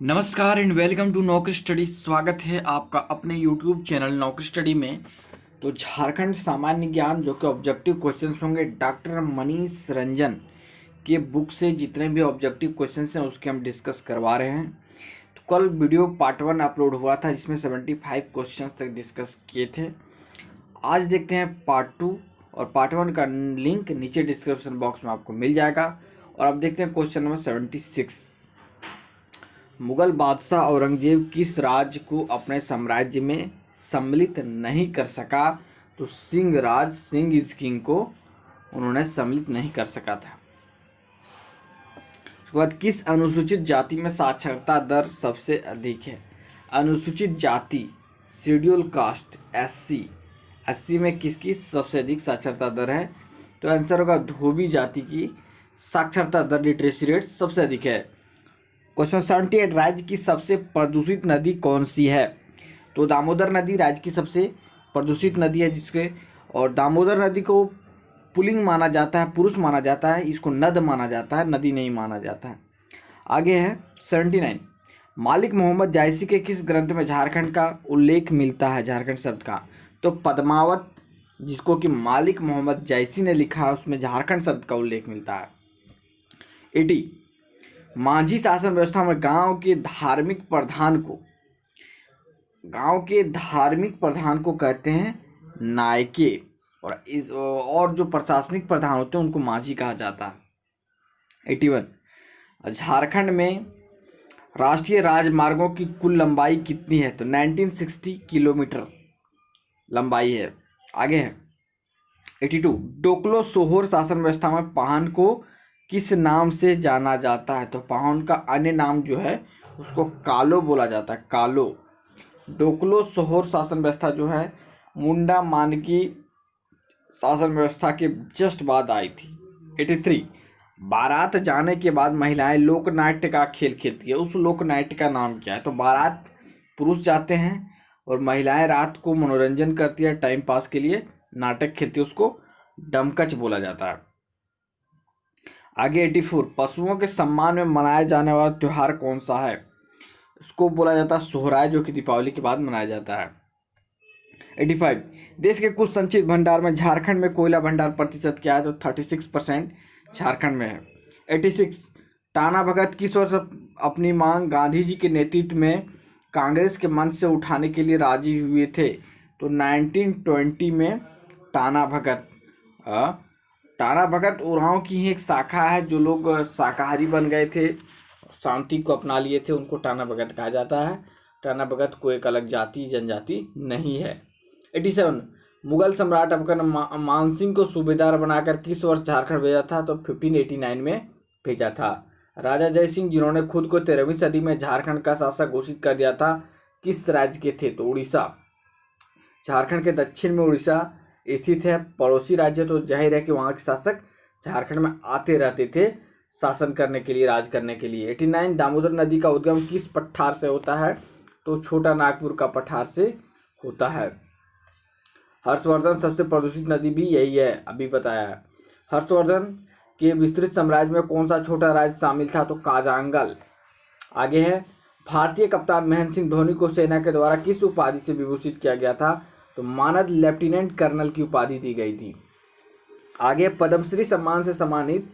नमस्कार and welcome to नौकरी study. स्वागत है आपका अपने यूट्यूब चैनल नौकरी स्टडी में। तो झारखंड सामान्य ज्ञान जो कि ऑब्जेक्टिव क्वेश्चंस होंगे डॉक्टर मनीष रंजन के बुक से जितने भी ऑब्जेक्टिव क्वेश्चंस हैं उसके हम डिस्कस करवा रहे हैं। तो कल वीडियो पार्ट 1 अपलोड हुआ था जिसमें 75 क्वेश्चंस तक डिस्कस किए थे। आज देखते हैं पार्ट 2 और पार्ट 1 का लिंक नीचे डिस्क्रिप्शन बॉक्स में आपको मिल जाएगा। और अब देखते हैं क्वेश्चन नंबर 76। मुगल बादशाह औरंगजेब किस राज्य को अपने साम्राज्य में सम्मिलित नहीं कर सका? तो सिंह इज किंग को उन्होंने सम्मिलित नहीं कर सका था। उसके बाद किस अनुसूचित जाति में साक्षरता दर सबसे अधिक है? अनुसूचित जाति शेड्यूल कास्ट एससी में किसकी सबसे अधिक साक्षरता दर है? तो आंसर होगा धोबी जाति की साक्षरता दर लिटरेसी रेट सबसे अधिक है। क्वेश्चन 78 राज्य की सबसे प्रदूषित नदी कौन सी है? तो दामोदर नदी राज्य की सबसे प्रदूषित नदी है जिसके और दामोदर नदी को पुल्लिंग माना जाता है, पुरुष माना जाता है, इसको नद माना जाता है, नदी नहीं माना जाता है। आगे है 79 मालिक मोहम्मद जायसी के किस ग्रंथ में झारखंड का उल्लेख मिलता है? झारखंड शब्द का तो पद्मावत जिसको कि मालिक मोहम्मद जायसी ने लिखा है उसमें झारखंड शब्द का उल्लेख मिलता है। 80 माझी शासन व्यवस्था में गांव के धार्मिक प्रधान को कहते हैं नायके और जो प्रशासनिक प्रधान होते हैं उनको माझी कहा जाता है। 81 झारखंड में राष्ट्रीय राजमार्गों की कुल लंबाई कितनी है? तो 1960 किलोमीटर लंबाई है। आगे है 82 डोकलो सोहोर शासन व्यवस्था में पाहन को किस नाम से जाना जाता है? तो पाहन का अन्य नाम जो है उसको कालो बोला जाता है, कालो। डोकलो सोहोर शासन व्यवस्था जो है मुंडा मानकी शासन व्यवस्था के जस्ट बाद आई थी। 83 बारात जाने के बाद महिलाएं लोक नाट्य का खेल खेलती है, उस लोक नाट्य का नाम क्या है? तो बारात पुरुष जाते हैं और महिलाएं रात को मनोरंजन करती है, टाइम पास के लिए नाटक खेलती है, उसको डमकच बोला जाता है। आगे 84 पशुओं के सम्मान में मनाया जाने वाला त्योहार कौन सा है? इसको बोला जाता है सोहराय जो कि दीपावली के बाद मनाया जाता है। 85 देश के कुल संचित भंडार में झारखंड में कोयला भंडार प्रतिशत क्या है? तो 36% झारखंड में है। 86 टाना भगत किस वर्ष अपनी मांग गांधी जी के नेतृत्व में कांग्रेस के मंच से उठाने के लिए राजी हुए थे? तो 1920 में टाना भगत उरांव की ही एक शाखा है। जो लोग शाकाहारी बन गए थे, शांति को अपना लिए थे, उनको टाना भगत कहा जाता है। टाना भगत को एक अलग जाति जनजाति नहीं है। 87 मुगल सम्राट अफगर मानसिंह को सूबेदार बनाकर किस वर्ष झारखंड भेजा था? तो 1589 में भेजा था। राजा जय सिंह जिन्होंने खुद को 13वीं सदी में झारखंड का शासक घोषित कर दिया था किस राज्य के थे? तो उड़ीसा। झारखंड के दक्षिण में उड़ीसा स्थित है, पड़ोसी राज्य, तो जाहिर है कि वहाँ के शासक झारखंड में आते रहते थे शासन करने के लिए, राज करने के लिए। 89 दामोदर नदी का उद्गम किस पठार से होता है? तो छोटा नागपुर का पठार से होता है। हर्षवर्धन सबसे प्रदूषित नदी भी यही है, अभी बताया है। हर्षवर्धन के विस्तृत साम्राज्य में कौन सा छोटा राज्य शामिल था? तो काजांगल। आगे है भारतीय कप्तान महेंद्र सिंह धोनी को सेना के द्वारा किस उपाधि से विभूषित किया गया था? तो मानद लेफ्टिनेंट कर्नल की उपाधि दी गई थी। आगे पद्मश्री सम्मान से सम्मानित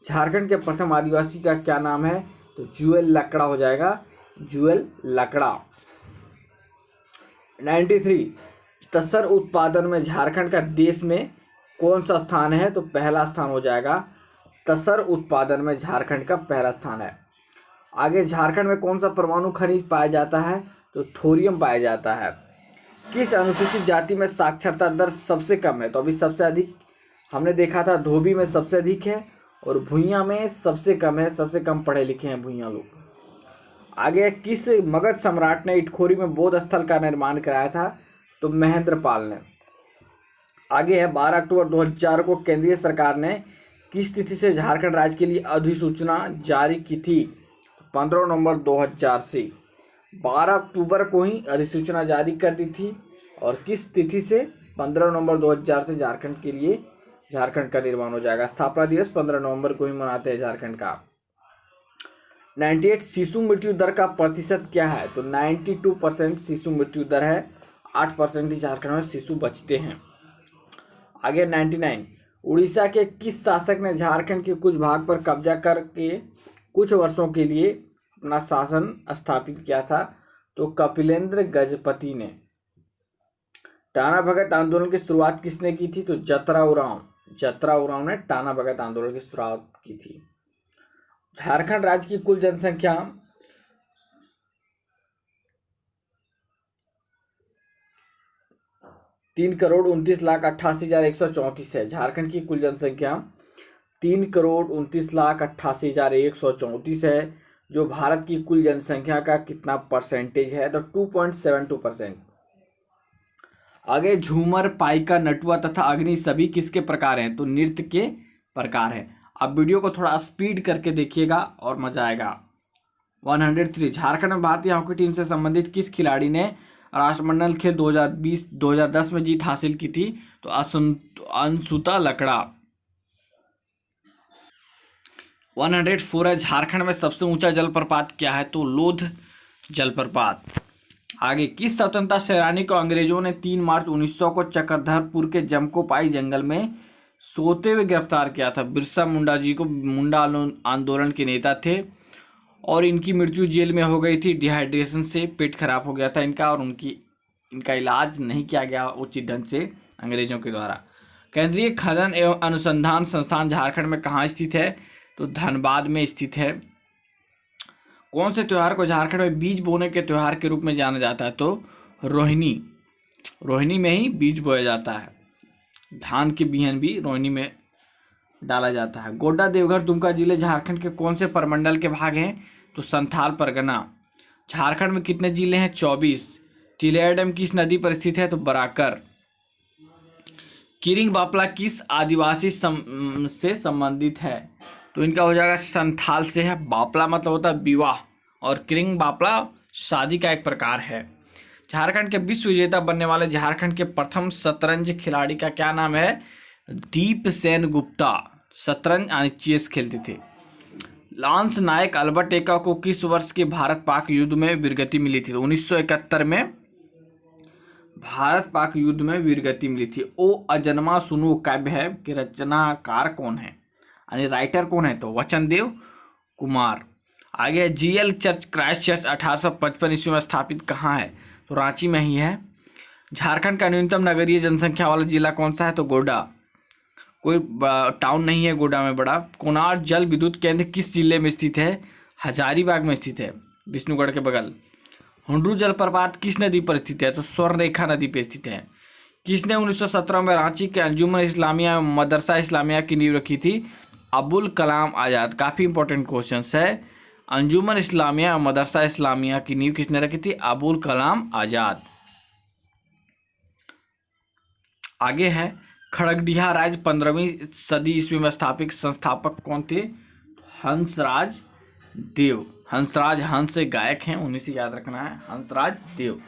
झारखंड के प्रथम आदिवासी का क्या नाम है? तो जुएल लकड़ा हो जाएगा, जुएल लकड़ा। 93 तसर उत्पादन में झारखंड का देश में कौन सा स्थान है? तो पहला स्थान हो जाएगा। तसर उत्पादन में झारखंड का पहला स्थान है। आगे झारखंड में कौन सा परमाणु खनिज पाया जाता है? तो थोरियम पाया जाता है। किस अनुसूचित जाति में साक्षरता दर सबसे कम है? तो अभी सबसे अधिक हमने देखा था धोबी में सबसे अधिक है और भुइयां में सबसे कम है, सबसे कम पढ़े लिखे हैं भुइयां लोग। आगे किस मगध सम्राट ने इटखोरी में बौद्ध स्थल का निर्माण कराया था? तो महेंद्र पाल ने। आगे है 12 अक्टूबर 2004 को केंद्रीय सरकार ने किस तिथि से झारखंड राज्य के लिए अधिसूचना जारी की थी? 15 नवंबर 2004 से 12 अक्टूबर को ही अधिसूचना जारी कर दी थी। और किस तिथि से? 15 नवंबर 2004 से झारखंड के लिए झारखंड का निर्माण हो जाएगा। स्थापना दिवस 15 नवंबर को ही मनाते हैं झारखंड का। 98 शिशु मृत्यु दर का प्रतिशत क्या है? तो 92% शिशु मृत्यु दर है। 8% ही झारखंड में शिशु बचते हैं। आगे 99 उड़ीसा के किस शासक ने झारखंड के कुछ भाग पर कब्जा करके कुछ वर्षों के लिए अपना शासन स्थापित किया था? तो कपिलेंद्र गजपति ने। टाना भगत आंदोलन की शुरुआत किसने की थी? तो जतरा उरांव ने टाना भगत आंदोलन की शुरुआत की थी। झारखंड राज्य की कुल जनसंख्या 3,29,88,134 है। झारखंड की कुल जनसंख्या 3,29,88,134 है, जो भारत की कुल जनसंख्या का कितना परसेंटेज है? तो 2.72%। आगे झूमर, पाइका, नटुआ तथा अग्नि सभी किसके प्रकार हैं? तो नृत्य के प्रकार है। अब वीडियो को थोड़ा स्पीड करके देखिएगा और मजा आएगा। 103 झारखंड में भारतीय हॉकी टीम से संबंधित किस खिलाड़ी ने राष्ट्रमंडल खेल 2020-2010 में जीत हासिल की थी? तो अंशुता लकड़ा। 104 है झारखंड में सबसे ऊंचा जलप्रपात क्या है? तो लोध जलप्रपात। आगे किस स्वतंत्रता सेनानी को अंग्रेजों ने 3 मार्च 1900 को चक्रधरपुर के जमकोपाई जंगल में सोते हुए गिरफ्तार किया था? बिरसा मुंडा जी को। मुंडा आंदोलन के नेता थे और इनकी मृत्यु जेल में हो गई थी। डिहाइड्रेशन से पेट खराब हो गया था इनका, और इनका इलाज नहीं किया गया उचित ढंग से अंग्रेजों के द्वारा। केंद्रीय खनन एवं अनुसंधान संस्थान झारखंड में कहाँ स्थित है? तो धनबाद में स्थित है। कौन से त्योहार को झारखंड में बीज बोने के त्योहार के रूप में जाना जाता है? तो रोहिणी में ही बीज बोया जाता है। धान के बिहन भी रोहिणी में डाला जाता है। गोड्डा, देवघर, दुमका जिले झारखंड के कौन से प्रमंडल के भाग हैं? तो संथाल परगना। झारखंड में कितने जिले हैं? 24। तिलैया डैम किस नदी पर स्थित है? तो बराकर। किरिंग बापला किस आदिवासी से संबंधित है? तो इनका हो जाएगा संथाल से है। बापला मतलब होता है विवाह, और किरिंग बापला शादी का एक प्रकार है। झारखंड के विश्व विजेता बनने वाले झारखंड के प्रथम शतरंज खिलाड़ी का क्या नाम है? दीप सेन गुप्ता। शतरंज यानी चेस खेलते थे। लांस नायक अल्बर्ट एक्का को किस वर्ष के भारत पाक युद्ध में वीरगति मिली थी? 1971 में भारत पाक युद्ध में वीरगति मिली थी। ओ अजन्मा सुनो काव्य है कि रचनाकार कौन है, यानी राइटर कौन है? तो वचनदेव कुमार। आगे जीएल चर्च, क्राइस्ट चर्च 1855 ईस्वी में स्थापित कहाँ है? तो रांची में ही है। झारखंड का न्यूनतम नगरीय जनसंख्या वाला जिला कौन सा है? तो गोड्डा। कोई टाउन नहीं है गोड्डा में बड़ा। कोनार जल विद्युत केंद्र किस जिले में स्थित है? हजारीबाग में स्थित है, विष्णुगढ़ के बगल। हुंडरू जलप्रपात किस नदी पर स्थित है? तो स्वर्णरेखा नदी पर स्थित है। किसने 1917 में रांची के अंजुमन इस्लामिया मदरसा इस्लामिया की नींव रखी थी? अबुल कलाम आज़ाद। काफ़ी इंपॉर्टेंट क्वेश्चन है। अंजुमन इस्लामिया मदरसा इस्लामिया की नींव किसने रखी थी? अबुल कलाम आज़ाद। आगे है खड़गडिहा राज्य 15वीं सदी ईस्वी में स्थापित संस्थापक कौन थे? हंसराज देव। हंसराज, हंस से गायक हैं, उन्हीं से याद रखना है। हंसराज देव।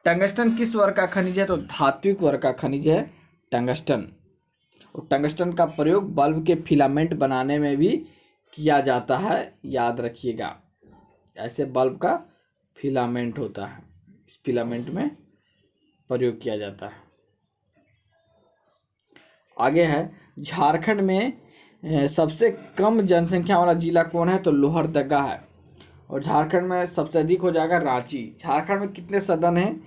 टंगस्टन किस वर्ग का खनिज है? तो धात्विक वर्ग का खनिज है टंगस्टन। और टंगस्टन का प्रयोग बल्ब के फिलामेंट बनाने में भी किया जाता है, याद रखिएगा। ऐसे बल्ब का फिलामेंट होता है, इस फिलामेंट में प्रयोग किया जाता है। आगे है झारखंड में सबसे कम जनसंख्या वाला जिला कौन है? तो लोहरदगा है। और झारखंड में सबसे अधिक हो जाएगा रांची। झारखंड में कितने सदन हैं?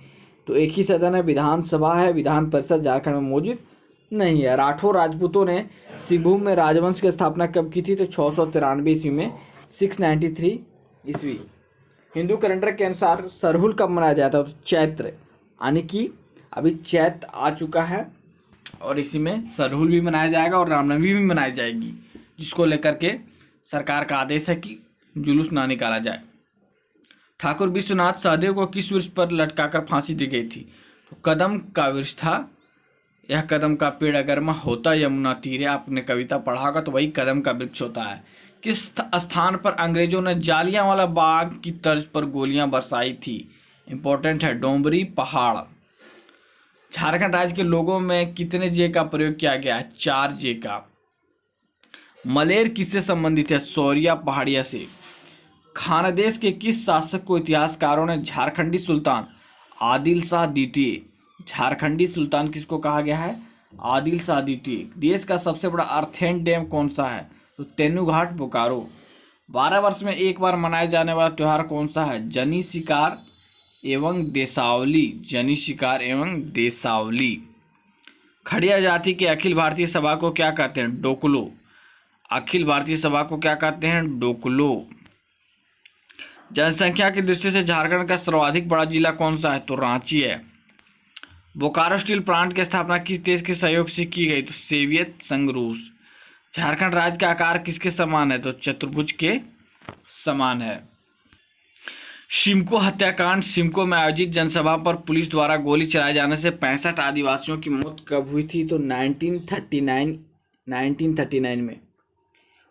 तो एक ही सदन है, विधानसभा है। विधान परिषद झारखंड में मौजूद नहीं है। राठौर राजपूतों ने सिंहभूम में राजवंश की स्थापना कब की थी? तो 693 ईस्वी में, 693 ईस्वी। हिंदू कैलेंडर के अनुसार सरहुल कब मनाया जाता है? तो चैत्र, यानी कि अभी चैत्र आ चुका है और इसी में सरहुल भी मनाया जाएगा और रामनवमी भी मनाई जाएगी, जिसको लेकर के सरकार का आदेश है कि जुलूस ना निकाला जाए। ठाकुर विश्वनाथ सहदेव को किस वृक्ष पर लटकाकर फांसी दी गई थी? तो कदम का वृक्ष था। यह कदम का पेड़ अगर मैं होता यमुना तीरे, आपने कविता पढ़ा होगा तो वही कदम का वृक्ष होता है। किस स्थान पर अंग्रेजों ने जालियांवाला बाग की तर्ज पर गोलियां बरसाई थी? इंपॉर्टेंट है, डोंबरी पहाड़। झारखंड राज्य के लोगों में कितने जे का प्रयोग किया गया है? 4 जे का। मलेर किससे संबंधित है? सौरिया पहाड़िया से। खानदेश के किस शासक को इतिहासकारों ने झारखंडी सुल्तान आदिल शाह द्वितीय, झारखंडी सुल्तान किसको कहा गया है? आदिल शाह द्वितीय। देश का सबसे बड़ा अर्थेन डैम कौन सा है? तो तेनूघाट बोकारो। 12 वर्ष में एक बार मनाया जाने वाला त्यौहार कौन सा है? जनी शिकार एवं देसावली, जनी शिकार एवं देसावली। खड़िया जाति के अखिल भारतीय सभा को क्या कहते हैं? डोकलो। अखिल भारतीय सभा को क्या कहते हैं? डोकलो। जनसंख्या की दृष्टि से झारखंड का सर्वाधिक बड़ा जिला कौन सा है? तो रांची है। बोकारो स्टील प्लांट की स्थापना किस देश के सहयोग से की गई? तो सोवियत संघ रूस। झारखंड राज्य का आकार किसके समान है? तो चतुर्भुज के समान है। सिमको हत्याकांड। सिमको में आयोजित जनसभा पर पुलिस द्वारा गोली चलाए जाने से 65 आदिवासियों की मौत कब हुई थी? तो 1939 में।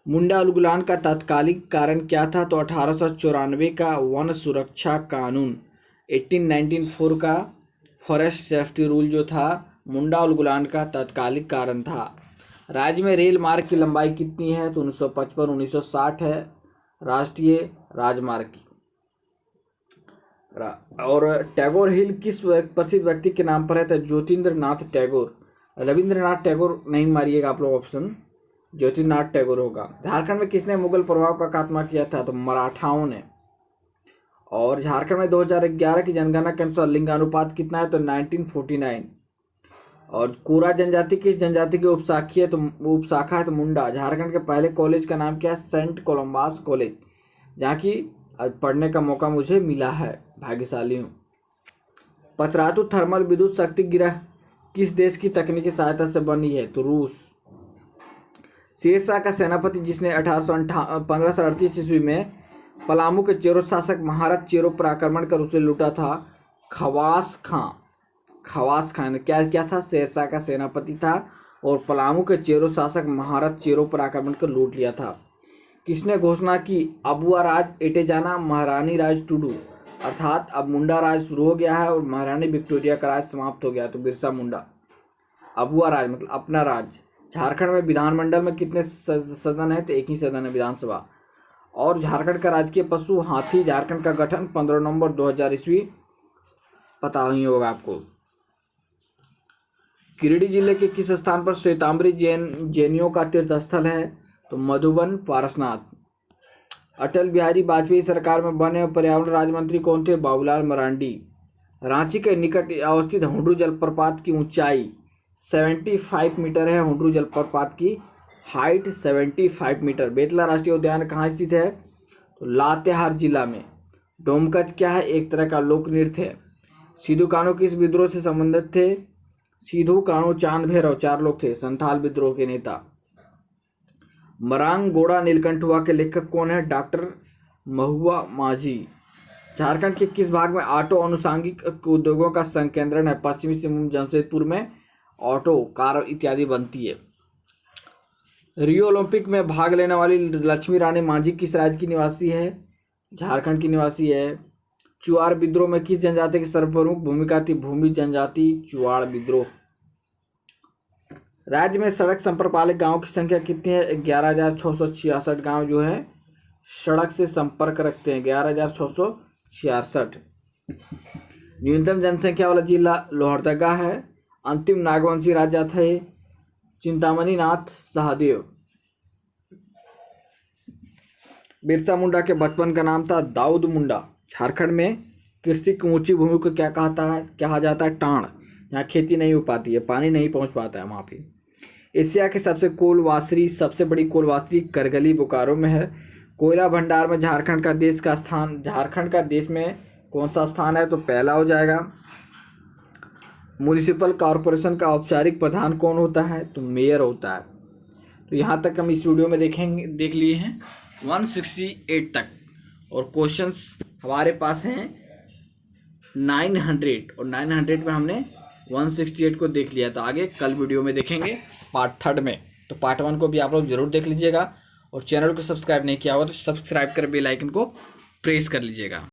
मुंडा उलगुलान का तात्कालिक कारण क्या था? तो 1894 का वन सुरक्षा कानून। 1894 का फॉरेस्ट सेफ्टी रूल जो था मुंडा उलगुलान का तात्कालिक कारण था। राज्य में रेल मार्ग की लंबाई कितनी है? तो 1955-1960 है राष्ट्रीय राजमार्ग की। और टैगोर हिल किस प्रसिद्ध व्यक्ति के नाम पर है? तो ज्योतिन्द्रनाथ टैगोर। रविंद्रनाथ टैगोर नहीं मारिएगा आप लोग, ऑप्शन ज्योतिन्द्रनाथ टैगोर होगा। झारखंड में किसने मुगल प्रभाव का खात्मा किया था? तो मराठाओं ने। और झारखंड में 2011 की जनगणना के अनुसार लिंगानुपात कितना है? तो 1949। और कोरा जनजाति किस जनजाति की उपशाखा है? तो मुंडा। झारखंड के पहले कॉलेज का नाम क्या है? सेंट कोलम्बस कॉलेज, जहाँ की पढ़ने का मौका मुझे मिला है, भाग्यशाली हूँ। पतरातू थर्मल विद्युत शक्ति गृह किस देश की तकनीकी सहायता से बनी है? तो रूस। शेरशाह का सेनापति जिसने 1538 ईस्वी में पलामू के चेरो शासक महारत चेरो पर आक्रमण कर उसे लूटा था? खवास खां। खवास खान क्या था? शेरशाह का सेनापति था और पलामू के चेरो शासक महारत चेरो पर आक्रमण कर लूट लिया था। किसने घोषणा की अबुआ राज एटे जाना महारानी राज टुडू, अर्थात अब मुंडा राज शुरू हो गया है और महारानी विक्टोरिया का राज समाप्त हो गया? तो बिरसा मुंडा। अबुआ राज मतलब अपना राज। झारखंड में विधानमंडल में कितने सदन है? तो एक ही सदन है, विधानसभा। और झारखंड का राजकीय पशु हाथी। झारखंड का गठन 15 नवंबर 2000 ईस्वी, पता ही होगा आपको। गिरिडीह जिले के किस स्थान पर श्वेतांबरी जैनियों का तीर्थ स्थल है? तो मधुबन पारसनाथ। अटल बिहारी वाजपेयी सरकार में बने और पर्यावरण राज्य मंत्री कौन थे? बाबूलाल मरांडी। रांची के निकट अवस्थित हुंडरू जलप्रपात की ऊंचाई 75 मीटर है। हुंडरू जलप्रपात की हाइट 75 मीटर। बेतला राष्ट्रीय उद्यान कहाँ स्थित है? तो लातेहार जिला में। डोमकच क्या है? एक तरह का लोक नृत्य है। सिद्धू कान्हू किस विद्रोह से संबंधित थे? सिद्धू कान्हू चांद भैरव 4 लोग थे, संथाल विद्रोह के नेता। मरांग गोड़ा नीलकंठुआ के लेखक कौन है? डॉक्टर महुआ माझी। झारखंड के किस भाग में ऑटो आनुषंगिक उद्योगों का संकेंद्रण है? पश्चिमी सिंहभूम जमशेदपुर में ऑटो कार इत्यादि बनती है। रियो ओलंपिक में भाग लेने वाली लक्ष्मी रानी मांझी किस राज्य की निवासी है? झारखंड की निवासी है। चुआड़ विद्रोह में किस जनजाति की सर्वप्रमुख भूमिका थी? भूमि जनजाति चुआड़ विद्रोह। राज्य में सड़क संपर्क वाले गाँव की संख्या कितनी है? 11,666 गाँव जो है सड़क से संपर्क रखते हैं, 11,666। न्यूनतम जनसंख्या वाला जिला लोहरदगा है। अंतिम नागवंशी राजा थे चिंतामणि नाथ सहदेव। बिरसा मुंडा के बचपन का नाम था दाऊद मुंडा। झारखंड में कृषि की ऊंची भूमि को क्या कहा जाता है? टाण। यहाँ खेती नहीं हो पाती है, पानी नहीं पहुंच पाता है वहाँ पे। एशिया के सबसे बड़ी कोलवासरी करगली बोकारो में है। कोयला भंडार में झारखंड का देश में कौन सा स्थान है? तो पहला हो जाएगा। म्युनिसिपल कॉरपोरेशन का औपचारिक प्रधान कौन होता है? तो मेयर होता है। तो यहाँ तक हम इस वीडियो में देख लिए हैं 168 तक, और क्वेश्चंस हमारे पास हैं 900, और 900 में हमने 168 को देख लिया। तो आगे कल वीडियो में देखेंगे पार्ट 3 में। तो पार्ट 1 को भी आप लोग जरूर देख लीजिएगा, और चैनल को सब्सक्राइब नहीं किया होगा तो सब्सक्राइब कर बेल आइकन को प्रेस कर लीजिएगा।